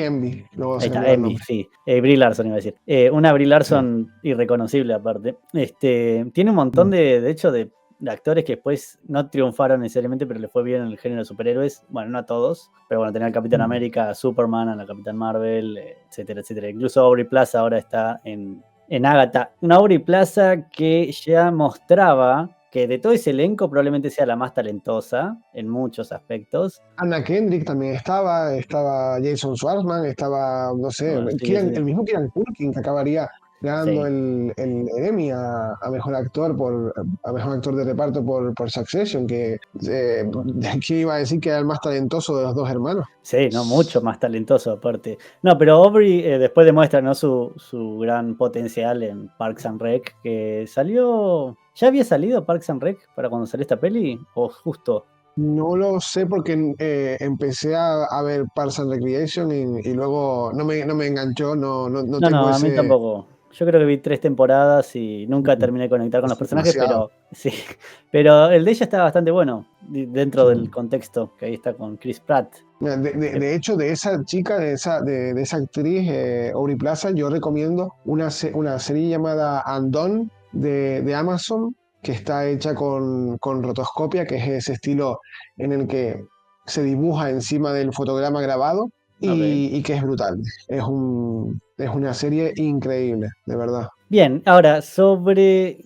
Envy, luego Ahí se está, cambió el Envy, nombre. sí. Brie Larson iba a decir. Una Brie Sí. Larson irreconocible aparte. Tiene un montón de hecho, de actores que después no triunfaron necesariamente, pero le fue bien en el género de superhéroes. Bueno, no a todos, pero bueno, tenía al Capitán América, a Superman, a la Capitán Marvel, etcétera, etcétera. Incluso Aubrey Plaza ahora está en Agatha. Una Aubrey Plaza que ya mostraba que de todo ese elenco probablemente sea la más talentosa en muchos aspectos. Anna Kendrick también estaba Jason Schwartzman, estaba, no sé, Bueno, sí, el mismo Kieran Culkin, que acabaría ganando sí. el Emmy a mejor actor de reparto por Succession, que ¿quién iba a decir que era el más talentoso de los dos hermanos? Sí, no, mucho más talentoso aparte. No, pero Aubrey después demuestra, ¿no? su gran potencial en Parks and Rec, que salió... ¿Ya había salido Parks and Rec para cuando salió esta peli? ¿O justo? No lo sé porque empecé a ver Parks and Recreation y luego no me enganchó, no No, tengo no, a mí ese tampoco. Yo creo que vi 3 temporadas y nunca terminé de conectar con los personajes, demasiado. pero sí. Pero el de ella está bastante bueno, dentro del Sí. contexto, que ahí está con Chris Pratt. Mira, Eh, de hecho, de esa chica, de esa actriz, Aubrey Plaza, yo recomiendo una serie llamada Undone de Amazon, que está hecha con rotoscopia, que es ese estilo en el que se dibuja encima del fotograma grabado ok. y que es brutal. Es una serie increíble, de verdad. Bien, ahora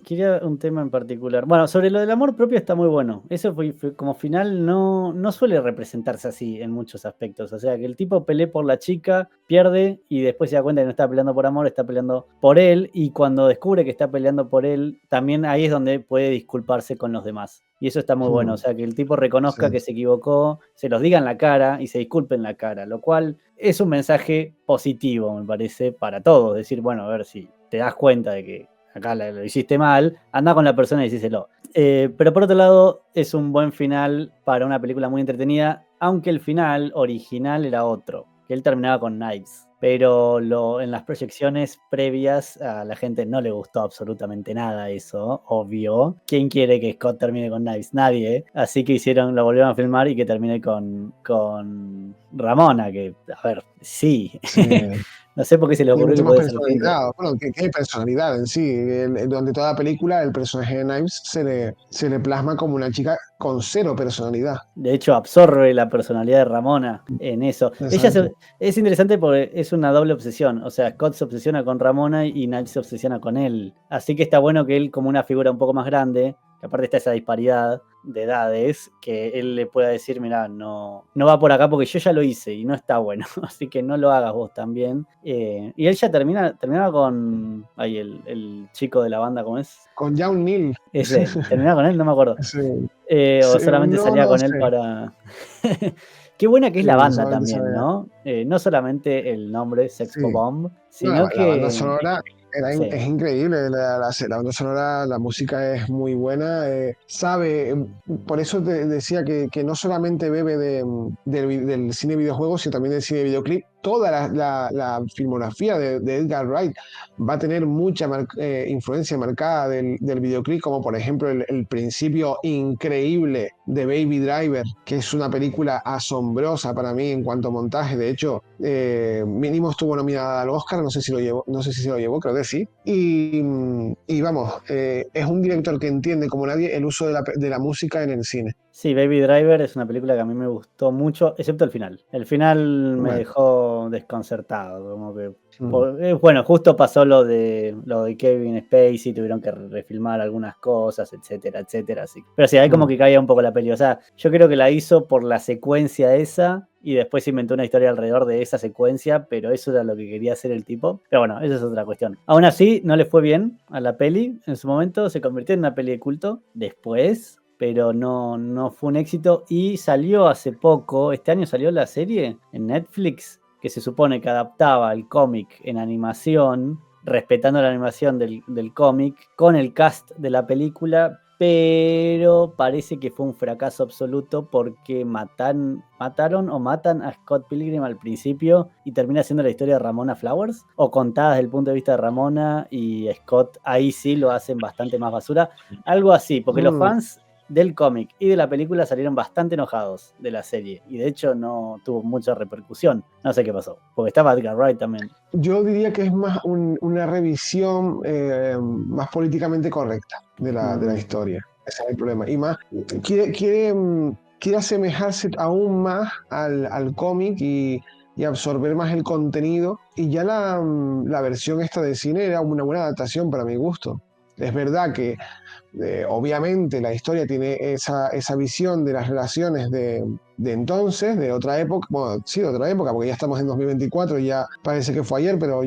quería un tema en particular. Bueno, sobre lo del amor propio está muy bueno. Eso fue como final no suele representarse así en muchos aspectos. O sea, que el tipo pelee por la chica, pierde y después se da cuenta que no está peleando por amor, está peleando por él. Y cuando descubre que está peleando por él, también ahí es donde puede disculparse con los demás. Y eso está muy bueno. O Mm, sea, que el tipo sí, reconozca que se equivocó, se los diga en la cara y se disculpe en la cara. Lo cual es un mensaje positivo, me parece, para todos. Decir, bueno, a ver si te das cuenta de que acá lo hiciste mal, anda con la persona y decíselo. Pero por otro lado, es un buen final para una película muy entretenida, aunque el final original era otro, que él terminaba con Knives. Pero en las proyecciones previas a la gente no le gustó absolutamente nada eso, obvio. ¿Quién quiere que Scott termine con Knives? Nadie. Así que lo volvieron a filmar y que termine con Ramona, que, a ver, sí. sí. No sé por qué se le Tiene ocurrió que mucha más podía ser distinto. personalidad, bueno, que hay personalidad en sí. Durante toda la película, el personaje de Knives se le plasma como una chica con cero personalidad. De hecho, absorbe la personalidad de Ramona en eso. Exacto. Es interesante porque es una doble obsesión. O sea, Scott se obsesiona con Ramona y Knives se obsesiona con él. Así que está bueno que él, como una figura un poco más grande, que aparte está esa disparidad de edades, que él le pueda decir, mira, no va por acá porque yo ya lo hice y no está bueno. Así que no lo hagas vos también. Y él ya terminaba con el chico de la banda, ¿cómo es? Con Young Neil. Ese, terminaba con él, no me acuerdo. Sí, O sí, solamente no salía lo con él sé. para... Qué buena que es la Sí, banda solamente también, sabe. ¿no? No solamente el nombre Sex Sí. Bomb, No, sino la banda que sonora sí, es increíble, la banda sonora, la música es muy buena, por eso te decía que no solamente bebe del cine videojuego, sino también del cine videoclip. Toda la filmografía de Edgar Wright va a tener mucha influencia marcada del videoclip, como por ejemplo el principio increíble de Baby Driver, que es una película asombrosa para mí en cuanto a montaje. De hecho, mínimo estuvo nominada al Oscar, no sé si lo llevó, no sé si se lo llevó, creo que sí. Y vamos, es un director que entiende como nadie el uso de la música en el cine. sí, Baby Driver es una película que a mí me gustó mucho, excepto el final. El final me Bueno, dejó desconcertado, como que mm, bueno, justo pasó lo de Kevin Spacey, tuvieron que refilmar algunas cosas, etcétera, etcétera, así. Pero sí, ahí como mm. que caía un poco la peli. O sea, yo creo que la hizo por la secuencia esa y después inventó una historia alrededor de esa secuencia, pero eso era lo que quería hacer el tipo. Pero bueno, esa es otra cuestión. Aún así, no le fue bien a la peli en su momento, se convirtió en una peli de culto después, pero no fue un éxito y salió hace poco, este año salió la serie en Netflix, que se supone que adaptaba el cómic en animación, respetando la animación del cómic, con el cast de la película, pero parece que fue un fracaso absoluto porque mataron o matan a Scott Pilgrim al principio y termina siendo la historia de Ramona Flowers, o contada desde el punto de vista de Ramona y Scott, ahí sí lo hacen bastante más basura, algo así, porque los Mm, fans del cómic y de la película salieron bastante enojados de la serie y de hecho no tuvo mucha repercusión. No sé qué pasó, porque estaba Edgar Wright también. yo diría que es más una revisión más políticamente correcta de la Mm, historia. Ese es el problema. Y más, quiere asemejarse aún más al cómic y absorber más el contenido. Y ya la versión esta de cine era una buena adaptación para mi gusto. Es verdad que obviamente la historia tiene esa visión de las relaciones de entonces, de otra época, bueno, sí, de otra época, porque ya estamos en 2024, ya parece que fue ayer, pero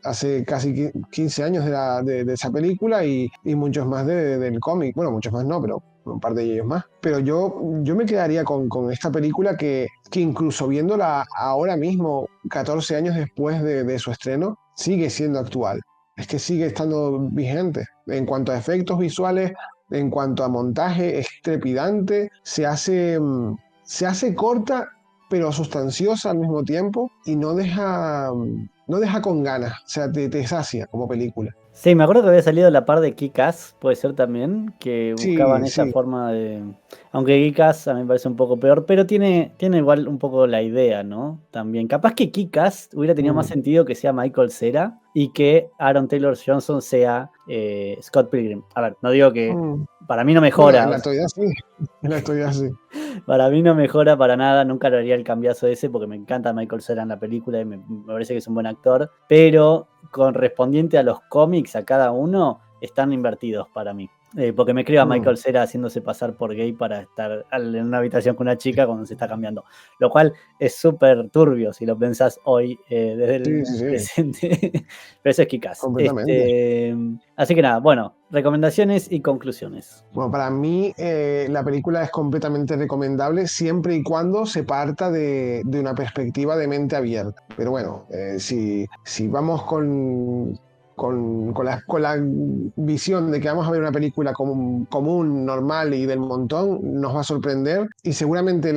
hace casi 15 años de esa película y muchos más del cómic, bueno, muchos más no, pero un par de ellos más. Pero yo me quedaría con esta película que incluso viéndola ahora mismo, 14 años después de su estreno, sigue siendo actual. Es que sigue estando vigente. En cuanto a efectos visuales, en cuanto a montaje, es trepidante, se hace corta, pero sustanciosa al mismo tiempo y no deja con ganas, o sea, te sacia como película. sí, me acuerdo que había salido la par de Kick-Ass, puede ser también, que buscaban Sí, esa sí. forma de... Aunque Kick-Ass a mí me parece un poco peor, pero tiene igual un poco la idea, ¿no? También. Capaz que Kick-Ass hubiera tenido más Mm, sentido que sea Michael Cera y que Aaron Taylor Johnson sea Scott Pilgrim. A ver, no digo que... mm. Para mí no Bueno, en mejora, la actualidad sí, en la actualidad sí. para mí no mejora para nada, nunca lo haría el cambiazo ese porque me encanta Michael Cera en la película y me parece que es un buen actor, pero correspondiente a los cómics, a cada uno, están invertidos para mí. Porque me creo a Mm, Michael Cera haciéndose pasar por gay para estar en una habitación con una chica cuando se está cambiando. Lo cual es súper turbio si lo pensás hoy desde sí, el sí, sí, presente. Pero eso es Kikaz. completamente. Así que nada, bueno, recomendaciones y conclusiones. Bueno, para mí la película es completamente recomendable siempre y cuando se parta de una perspectiva de mente abierta. Pero bueno, si vamos con la visión de que vamos a ver una película común, normal y del montón, nos va a sorprender y seguramente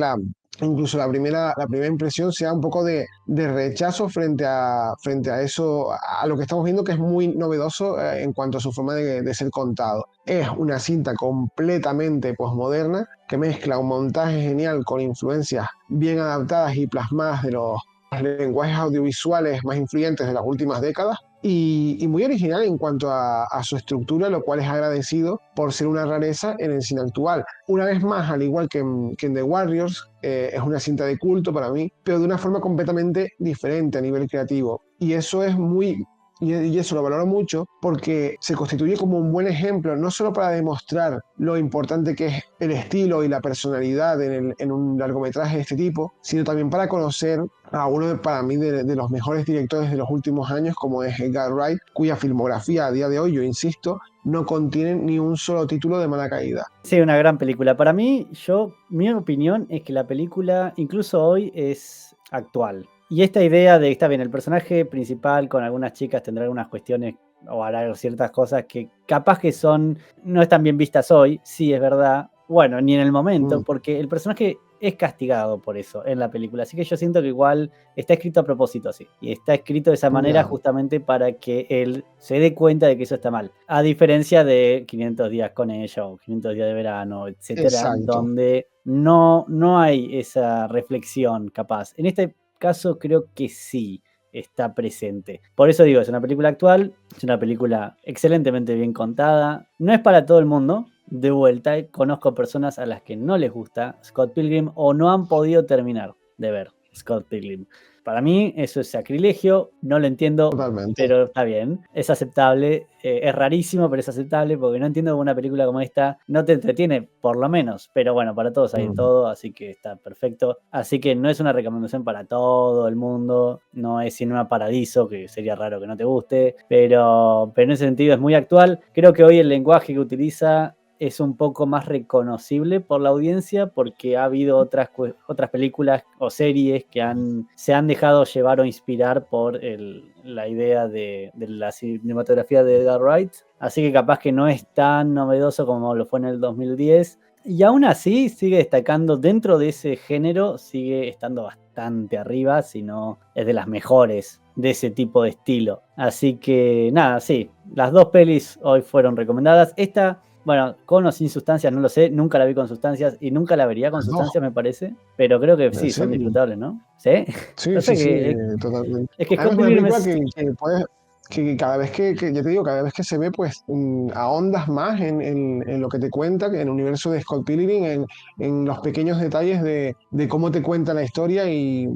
incluso la primera impresión sea un poco de rechazo frente a eso, a lo que estamos viendo que es muy novedoso en cuanto a su forma de ser contado. Es una cinta completamente posmoderna que mezcla un montaje genial con influencias bien adaptadas y plasmadas de los lenguajes audiovisuales más influyentes de las últimas décadas y muy original en cuanto a su estructura, lo cual es agradecido por ser una rareza en el cine actual. Una vez más, al igual que en The Warriors, es una cinta de culto para mí, pero de una forma completamente diferente a nivel creativo. Y eso es muy y eso lo valoro mucho porque se constituye como un buen ejemplo, no solo para demostrar lo importante que es el estilo y la personalidad en un largometraje de este tipo, sino también para conocer a uno para mí de los mejores directores de los últimos años, como es Edgar Wright, cuya filmografía a día de hoy, yo insisto, no contiene ni un solo título de mala calidad. Sí, una gran película. Para mí, mi opinión es que la película, incluso hoy, es actual. Y esta idea de, está bien, el personaje principal con algunas chicas tendrá algunas cuestiones o hará ciertas cosas que capaz que no están bien vistas hoy, sí es verdad. Bueno, ni en el momento, Mm, porque el personaje es castigado por eso en la película. Así que yo siento que igual está escrito a propósito así. Y está escrito de esa manera ya, justamente para que él se dé cuenta de que eso está mal. A diferencia de 500 días con ella o 500 días de verano, etcétera, exacto, donde no hay esa reflexión capaz. En este caso creo que sí está presente. Por eso digo, es una película actual, es una película excelentemente bien contada. No es para todo el mundo. De vuelta, conozco personas a las que no les gusta Scott Pilgrim o no han podido terminar de ver Scott Pilgrim. Para mí eso es sacrilegio, no lo entiendo, totalmente. pero está bien, es aceptable, es rarísimo, pero es aceptable, porque no entiendo cómo una película como esta no te entretiene, por lo menos, pero bueno, para todos hay de Mm. todo, así que está perfecto. Así que no es una recomendación para todo el mundo, no es Cinema Paradiso, que sería raro que no te guste, pero en ese sentido es muy actual. Creo que hoy el lenguaje que utiliza es un poco más reconocible por la audiencia porque ha habido otras películas o series que se han dejado llevar o inspirar por la idea de la cinematografía de Edgar Wright. Así que capaz que no es tan novedoso como lo fue en el 2010. Y aún así sigue destacando dentro de ese género, sigue estando bastante arriba, si no es de las mejores de ese tipo de estilo. Así que nada, sí, las dos pelis hoy fueron recomendadas. Esta, bueno, con o sin sustancias, no lo sé, nunca la vi con sustancias y nunca la vería con Las dos, sustancias, me parece, pero creo que ¿en sí, son serio? disfrutables, ¿no? ¿Sí? Sí, Pasa sí, sí, que totalmente. es que Además Scott es una Pilgrim película es... que puedes, que cada vez ya te digo, cada vez que se ve, pues ahondas más en lo que te cuenta, que en el universo de Scott Pilgrim, en los pequeños detalles de cómo te cuenta la historia y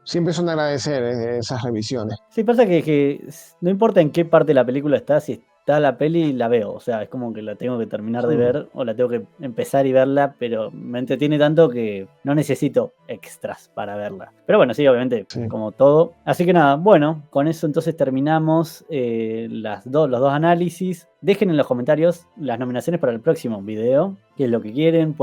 siempre son de agradecer esas revisiones. Sí, pasa que no importa en qué parte de la película está, si está la peli, la veo. O sea, es como que la tengo que terminar de Mm, ver o la tengo que empezar y verla, pero me entretiene tanto que no necesito extras para verla. Pero bueno, sí, obviamente, sí. como todo. Así que nada, bueno, con eso entonces terminamos los dos análisis. Dejen en los comentarios las nominaciones para el próximo video, qué es lo que quieren,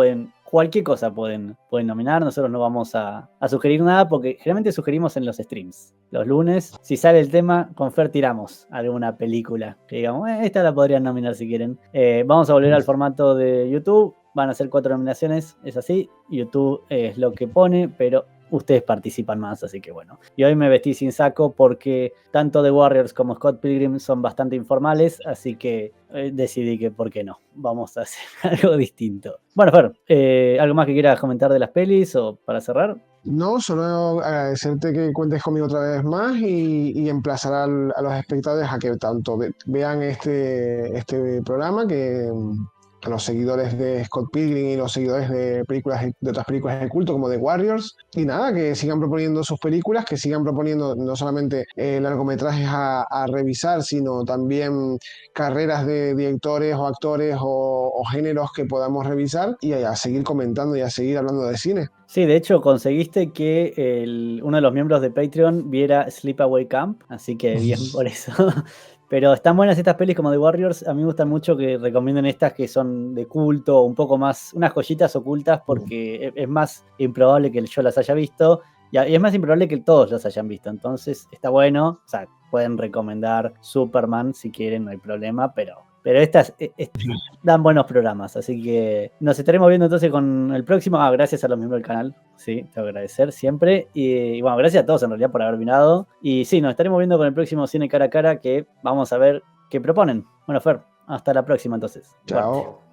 cualquier cosa pueden nominar, nosotros no vamos a sugerir nada porque generalmente sugerimos en los streams. Los lunes, si sale el tema, con Fer tiramos alguna película que digamos, esta la podrían nominar si quieren. Vamos a volver al formato de YouTube, van a ser 4 nominaciones, es así, YouTube es lo que pone, pero ustedes participan más, así que bueno. Y hoy me vestí sin saco porque tanto The Warriors como Scott Pilgrim son bastante informales, así que decidí que, ¿por qué no? Vamos a hacer algo distinto. Bueno, Fer, ¿algo más que quieras comentar de las pelis o para cerrar? No, solo agradecerte que cuentes conmigo otra vez más y emplazar a los espectadores a que tanto vean este programa, que a los seguidores de Scott Pilgrim y los seguidores de películas de otras películas de culto como The Warriors. Y nada, que sigan proponiendo sus películas, que sigan proponiendo no solamente largometrajes a revisar, sino también carreras de directores o actores o géneros que podamos revisar y a seguir comentando y a seguir hablando de cine. Sí, de hecho conseguiste que uno de los miembros de Patreon viera Sleepaway Camp, así que bien por eso. Pero están buenas estas pelis como The Warriors, a mí me gustan mucho que recomienden estas que son de culto, un poco más, unas joyitas ocultas porque es más improbable que yo las haya visto y es más improbable que todos las hayan visto, entonces está bueno, o sea, pueden recomendar Superman si quieren, no hay problema, pero estas dan buenos programas, así que nos estaremos viendo entonces con el próximo. Gracias a los miembros del canal, sí, te voy a agradecer siempre. Y bueno, gracias a todos en realidad por haber mirado. Y sí, nos estaremos viendo con el próximo Cine Cara a Cara que vamos a ver qué proponen. Bueno, Fer, hasta la próxima entonces. Suerte. Chao.